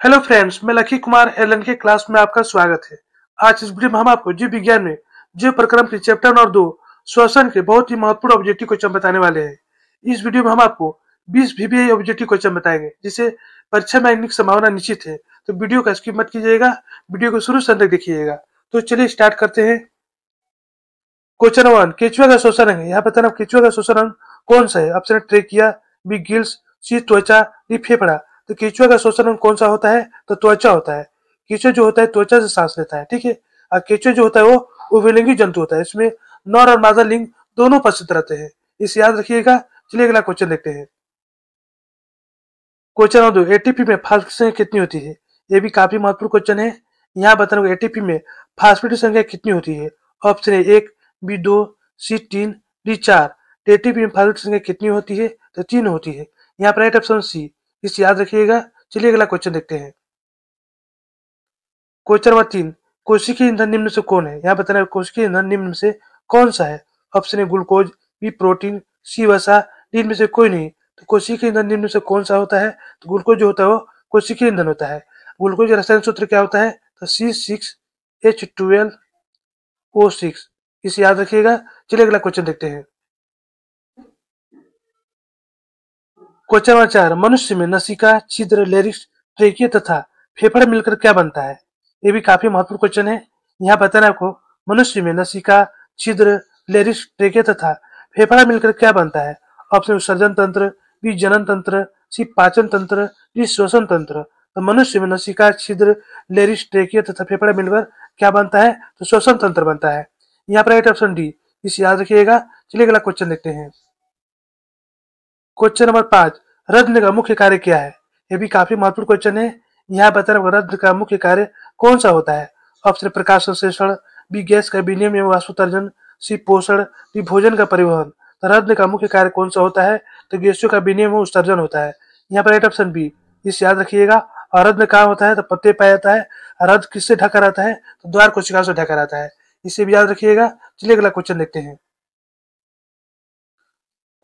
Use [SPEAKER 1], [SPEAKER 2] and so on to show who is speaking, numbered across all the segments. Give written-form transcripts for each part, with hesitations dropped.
[SPEAKER 1] Hello friends, मैं lucky Kumar LN के class में आपका स्वागत है। आज इस वीडियो में हम आपको जीव विज्ञान में जीव प्रक्रम के चैप्टर नंबर 2 श्वसन के बहुत ही महत्वपूर्ण ऑब्जेक्टिव क्वेश्चन बताने वाले हैं। इस वीडियो में हम आपको 20 वीवीआई ऑब्जेक्टिव क्वेश्चन बताएंगे जिसे परीक्षा में आने की संभावना निश्चित है। तो वीडियो का स्किप मत कीजिएगा, वीडियो को शुरू से अंत तक देखिएगा। तो चलिए स्टार्ट करते हैं। क्वेश्चन 1, केचुआ का श्वसन अंग है। यहाँ बताना केचुआ का श्वसन अंग कौन सा है। ऑप्शन ट्रेकिया, बी गिल्स, सी त्वचा, डी फेफड़ा। तो केचुआ का श्वसन अंग कौन सा होता है? तो त्वचा होता है। केचुआ जो होता है त्वचा से सांस लेता है, ठीक है। और केचुआ जो होता है वो उभयलिंगी जंतु होता है। इसमें नर और मादा लिंग दोनों उपस्थित रहते हैं, इसे याद रखिएगा। चलिए अगला क्वेश्चन देखते हैं। क्वेश्चन नंबर 2, एटीपी में फास्फेट संख्या कितनी होती है? ये भी काफी महत्वपूर्ण क्वेश्चन है। यहाँ बताना एटीपी में फास्फेट की संख्या कितनी होती है। Option A 1, B 2, C 3, D 4। ATP में फास्फेट की संख्या कितनी होती है? तो 3 होती है। यहाँ पर राइट ऑप्शन सी, इसे याद रखिएगा। चलिए अगला क्वेश्चन देखते हैं। क्वेश्चन नंबर 3, कोशिकीय ईंधन निम्न से कौन है? यहाँ बताना कोशिकीय ईंधन निम्न से कौन सा है। Option A glucose, B protein, C वसा, डी इनमें से कोई नहीं। तो कोशिकीय ईंधन निम्न से कौन सा होता है? तो ग्लूकोज जो होता है वो कोशिकीय ईंधन होता है। ग्लूकोज का रसायन सूत्र क्या होता है? तो C6H12O6, इसे याद रखिएगा। चलिए अगला क्वेश्चन देखते हैं। क्वेश्चन नंबर 4, मनुष्य में नसिका, छिद्र, लेरिक्स, ट्रेकिया तथा फेफड़ा मिलकर क्या बनता है? ये भी काफी महत्वपूर्ण क्वेश्चन है। यहाँ बताना आपको मनुष्य में नसिका, छिद्र, लेरिक्स, ट्रेकिया तथा फेफड़ा मिलकर क्या बनता है। ऑप्शन विसर्जन तंत्र, बी जनन तंत्र, सी पाचन तंत्र, डी श्वसन तंत्र। तो मनुष्य में नसिका, छिद्र, लेरिक्स, ट्रेकिया तथा फेफड़ा मिलकर क्या बनता है? तो श्वसन तंत्र बनता है। यहाँ पर राइट ऑप्शन डी, इसे याद रखिएगा। चलिए अगला क्वेश्चन देखते हैं। क्वेश्चन नंबर 5, रत्न का मुख्य कार्य क्या है? ये भी काफी महत्वपूर्ण क्वेश्चन है। यहाँ बताना रत्न का मुख्य कार्य कौन सा होता है। ऑप्शन प्रकाश संश्लेषण, बी गैस का विनिमय एवं वाष्पोत्सर्जन, सी पोषण, डी भोजन का परिवहन। तो रत्न का मुख्य कार्य कौन सा होता है? तो गैसों का विनिमय एवं उत्सर्जन होता है। यहाँ पर राइट ऑप्शन बी, इसे याद रखिएगा। और रत्न कहाँ होता है? तो पत्ते पाया जाता है। रत्न किससे ढका रहता है? तो द्वार कोशिका से ढका रहता है, इसे भी याद रखिएगा। चलिए अगला क्वेश्चन देखते हैं।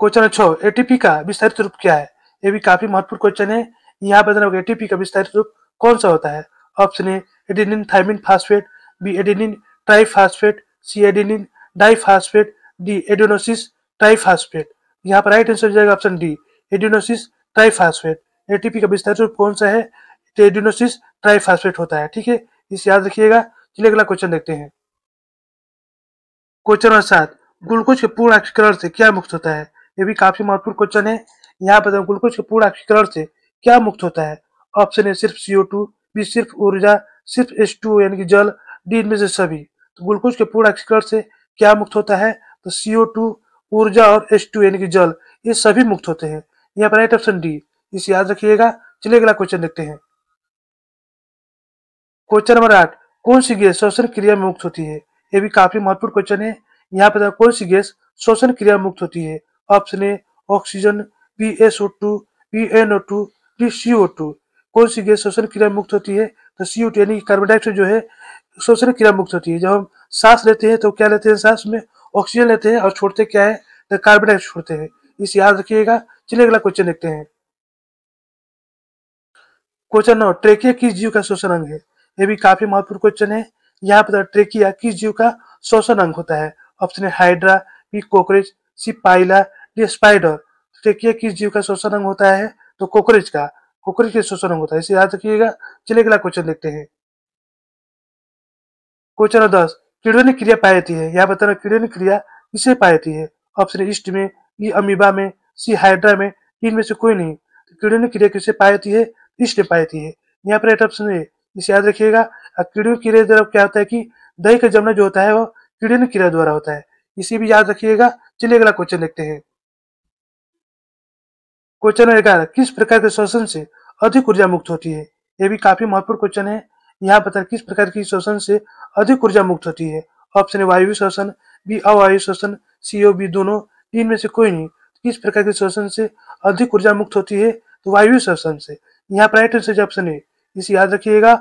[SPEAKER 1] क्वेश्चन 6, एटीपी का विस्तारित रूप क्या है? ये भी काफी महत्वपूर्ण क्वेश्चन है। यहाँ बताना होगा एटीपी का विस्तारित रूप कौन सा होता है। Option A adenine thymine phosphate, B adenine triphosphate, C adenine diphosphate, D adenosis triphosphate. यहाँ पर राइट आंसर हो जाएगा option D, adenosis triphosphate. ATP का विस्तारित रूप कौन सा है? तो एडेनोसिस ट्राइफास्फेट होता है, ठीक है, इसे याद रखिएगा। चलिए अगला क्वेश्चन देखते हैं। क्वेश्चन नंबर 7, ग्लूकोज के पूर्ण ऑक्सीकरण से क्या मुक्त होता है? ये भी काफी महत्वपूर्ण क्वेश्चन है। यहाँ पर ग्लूकोज के पूर्ण ऑक्सीकरण से क्या मुक्त होता है। ऑप्शन ए सिर्फ CO2, बी सिर्फ ऊर्जा, सिर्फ H2O यानी कि जल, डी इनमें से सभी। तो ग्लूकोज के पूर्ण ऑक्सीकरण से क्या मुक्त होता है? तो CO2, ऊर्जा और H2 यानी कि जल, ये सभी मुक्त होते हैं। यहाँ पर राइट ऑप्शन डी, इसे याद रखिएगा। चलिए अगला क्वेश्चन देखते हैं। क्वेश्चन नंबर 8, कौन सी गैस श्वसन क्रिया में मुक्त होती है? ये भी काफी महत्वपूर्ण क्वेश्चन है। यहाँ पर कौन सी गैस श्वसन क्रिया में मुक्त होती है। Option A oxygen, B SO2, B NO2, D CO2। कौन सी गैस श्वसन क्रिया में मुक्त होती है? तो CO2 यानी कार्बन डाइऑक्साइड जो है श्वसन क्रिया में मुक्त होती है। जब हम सांस लेते हैं तो क्या लेते हैं? सांस में ऑक्सीजन लेते हैं और छोड़ते क्या है? तो कार्बन डाइऑक्साइड छोड़ते हैं, इसे याद रखिएगा। चलिए अगला क्वेश्चन देखते हैं। क्वेश्चन 9, ट्रेकिया किस जीव का श्वसन अंग है? ये भी काफी महत्वपूर्ण क्वेश्चन है। यहाँ पर ट्रेकिया किस जीव का श्वसन अंग होता है। ऑप्शन है हाइड्रा, बी कॉकरोच, सी पाइला, डी स्पाइडर। ट्रेकिया किस जीव का श्वसन अंग होता है? तो कॉकरोच का, कॉकरोच के श्वसन अंग होता है, इसे याद रखिएगा। चलिए अगला क्वेश्चन देखते हैं। क्वेश्चन नंबर 10, किण्वनीय क्रिया पाई जाती है। यहाँ बताना किण्वनीय क्रिया किसे पाई जाती है। ऑप्शन ईस्ट में, बी अमीबा में, सी हाइड्रा में, इनमें से कोई नहीं। तो किण्वनीय क्रिया किसे पाई जाती है? ईस्ट में पाई जाती है। यहाँ पर राइट ऑप्शन है, इसे याद रखिएगा। किण्वनीय क्रिया द्वारा क्या होता है कि दही का जमना जो होता है वो किण्वनीय क्रिया द्वारा होता है, इसे भी याद रखिएगा। चलिए अगला क्वेश्चन देखते हैं। क्वेश्चन नंबर 11, किस प्रकार के श्वसन से अधिक ऊर्जा मुक्त होती है? यह भी काफी महत्वपूर्ण क्वेश्चन है। यहाँ बता किस प्रकार की श्वसन से अधिक ऊर्जा मुक्त होती है। ऑप्शन है वायु श्वसन, बी अवायु श्वसन, सी और बी दोनों, इनमें से कोई नहीं। किस प्रकार के श्वसन से अधिक ऊर्जा मुक्त होती है? तो वायु श्वसन से। यहाँ पर राइट आंसर ऑप्शन है, इसे याद रखिएगा।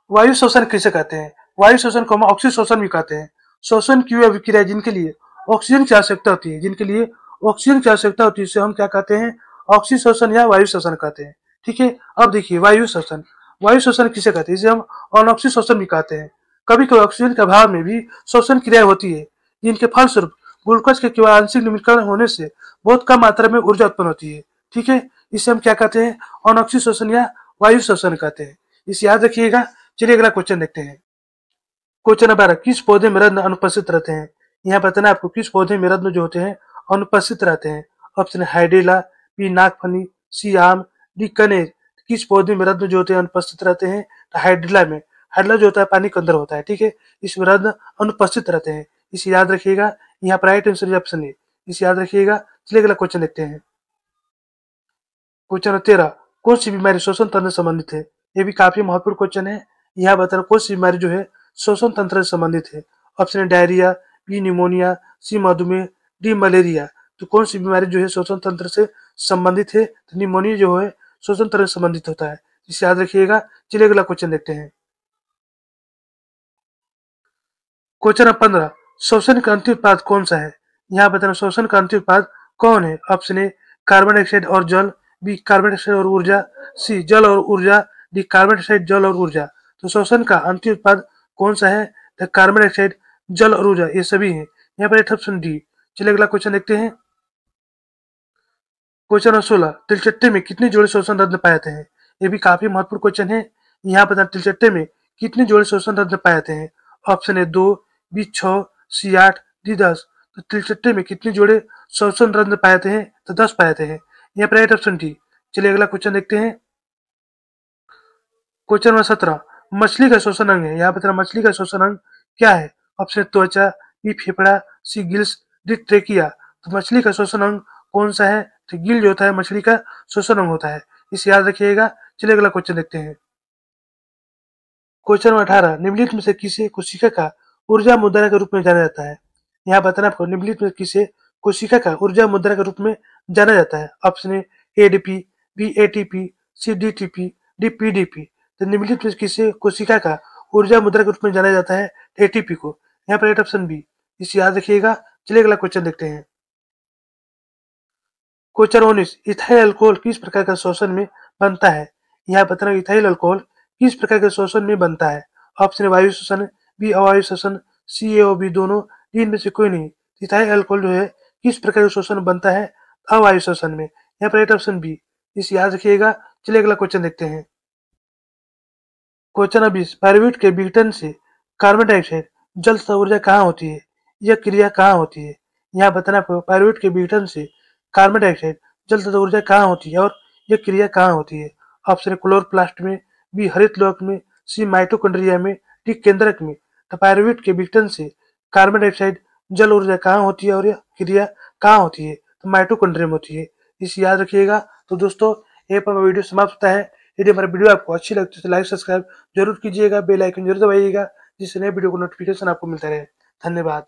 [SPEAKER 1] वायु श्वसन किसे कहते हैं? वायु श्वसन को हम ऑक्सीजन श्वसन भी कहते हैं। श्वसन की वह अभिक्रिया जिनके लिए ऑक्सीजन की आवश्यकता होती है, जिनके लिए ऑक्सीजन की आवश्यकता होती है, इसे हम क्या कहते हैं? ऑक्सीजन श्वसन या वायु श्वसन कहते हैं, ठीक है। अब देखिए वायु श्वसन, वायु श्वसन किसे कहते हैं? इसे हम अनॉक्सिक श्वसन भी कहते हैं। कभी कभी ऑक्सीजन के अभाव में भी श्वसन क्रिया होती है, जिनके फलस्वरूप ग्लूकोज के केवल आंशिक निम्नीकरण होने से बहुत कम मात्रा में ऊर्जा उत्पन्न होती है। ठीक है, इसे हम क्या कहते हैं? अनॉक्सिक श्वसन या वायु श्वसन कहते हैं। इसे याद रखिएगा। चलिए अगला क्वेश्चन देखते हैं। क्वेश्चन नंबर 12, किस पौधे में रत्न अनुपस्थित रहते हैं? यहाँ बताना आपको किस पौधे में रत्न जो होते हैं अनुपस्थित रहते हैं। ऑप्शन है हाइड्रिला, बी नागफनी, सी आम, डी कनेर। किस पौधे में रत्न जो होते हैं अनुपस्थित रहते हैं? तो हाइड्रिला में। हाइड्रिला जो होता है पानी के अंदर होता है। ठीक है, इसमें रत्न अनुपस्थित रहते हैं। इसे याद रखिएगा। यहाँ पर राइट आंसर ऑप्शन है, इसे याद रखिएगा। चलिए अगला क्वेश्चन देखते हैं। क्वेश्चन 13, कौन सी बीमारी श्वसन तंत्र से संबंधित है? ये भी काफी महत्वपूर्ण क्वेश्चन है। यहाँ बताना कौन सी बीमारी जो है श्वसन तंत्र से संबंधित है। ऑप्शन है डायरिया, बी निमोनिया, सी मधुमेह, डी मलेरिया। तो कौन सी बीमारी जो है श्वसन तंत्र से संबंधित है? तो निमोनिया जो है श्वसन तंत्र से संबंधित होता है। इसे याद रखिएगा। चलिए अगला क्वेश्चन देखते हैं। क्वेश्चन नंबर 15, श्वसन का अंतिम उत्पाद कौन सा है? यहाँ बताना श्वसन का अंतिम उत्पाद कौन है। ऑप्शन ए कार्बन डाइऑक्साइड और जल, बी कार्बन डाइऑक्साइड और ऊर्जा, सी जल और ऊर्जा, डी कार्बन डाइऑक्साइड जल और ऊर्जा। तो श्वसन का अंतिम उत्पाद कौन सा है? तो कार्बन डाइऑक्साइड, जल और ऊर्जा, ये सभी है। यहाँ पर ऑप्शन डी। चलिए अगला क्वेश्चन देखते हैं। क्वेश्चन नंबर 16, तिलचट्टे में कितने जोड़े श्वसन रत्न पाए जाते हैं? ये भी काफी महत्वपूर्ण क्वेश्चन है। यहाँ पर तिलचट्टे में कितने जोड़े श्वसन रत्न पाए जाते हैं? ऑप्शन है 2, बी 6, सी 8, डी 10। तो तिलचट्टे में कितने जोड़े श्वसन रत्न पाए जाते हैं? तो 10 पाए जाते हैं। यहाँ पर राइट ऑप्शन डी। चलिए अगला क्वेश्चन देखते हैं। क्वेश्चन नंबर 17, मछली का श्वसन अंग है। यहाँ पर मछली का श्वसन अंग क्या है? ऑप्शन है त्वचा, बी फेफड़ा, सी गिल्स, डी ट्रेकिया। तो मछली का श्वसन अंग कौन सा है? तो गिल जो होता है मछली का श्वसन अंग होता है। इसे याद रखिएगा। चलिए अगला क्वेश्चन देखते हैं। क्वेश्चन नंबर 18, निम्नलिखित में से किसे कोशिका का ऊर्जा मुद्रा के रूप में जाना जाता है? यहाँ बताना आपको निम्नलिखित में किसे कोशिका का ऊर्जा मुद्रा के रूप में जाना जाता है। ऑप्शन है एडीपी, बी एटीपी, सी डीटीपी, डी पीडीपी। तो निम्नलिखित में किसे कोशिका का ऊर्जा मुद्रा के रूप में जाना जाता है? एटीपी को। यहाँ पर राइट ऑप्शन बी। इसे याद रखिएगा। चलिए अगला क्वेश्चन देखते हैं। क्वेश्चन 19, इथाइल अल्कोहल किस प्रकार का श्वसन में बनता है? यहाँ बताना इथाइल अल्कोहल किस प्रकार के श्वसन में बनता है। ऑप्शन वायु श्वसन, बी अवायु श्वसन, सी ए और बी दोनों, डी इनमें से कोई नहीं। इथाइल अल्कोहल जो है किस प्रकार का श्वसन बनता है? अवायु श्वसन में। यहाँ पर राइट ऑप्शन बी। इसे याद रखिएगा। चलिए अगला क्वेश्चन देखते हैं। क्वेश्चन 20, पायरुवेट के विघटन से कार्बन डाइऑक्साइड जल तथा ऊर्जा कहाँ होती है? यह क्रिया कहाँ होती है? यहाँ बताना आपको पायरुवेट के विघटन से कार्बन डाइऑक्साइड जल तथा ऊर्जा कहाँ होती है और यह क्रिया कहाँ होती है। ऑप्शन है क्लोरोप्लास्ट में, बी हरित लोक में, सी माइटोकॉन्ड्रिया में, डी केंद्रक में। तो पायरुवेट के विघटन से कार्बन डाइऑक्साइड जल ऊर्जा कहाँ होती है और यह क्रिया कहाँ होती है? तो माइटोकॉन्ड्रिया में होती है। इसे याद रखिएगा। तो दोस्तों ये पर वीडियो समाप्त होता है। यदि हमारा वीडियो आपको अच्छी लगती है तो लाइक सब्सक्राइब जरूर कीजिएगा, बेल आइकन जरूर दबाइएगा, जिससे नए वीडियो को नोटिफिकेशन आपको मिलता रहे। धन्यवाद।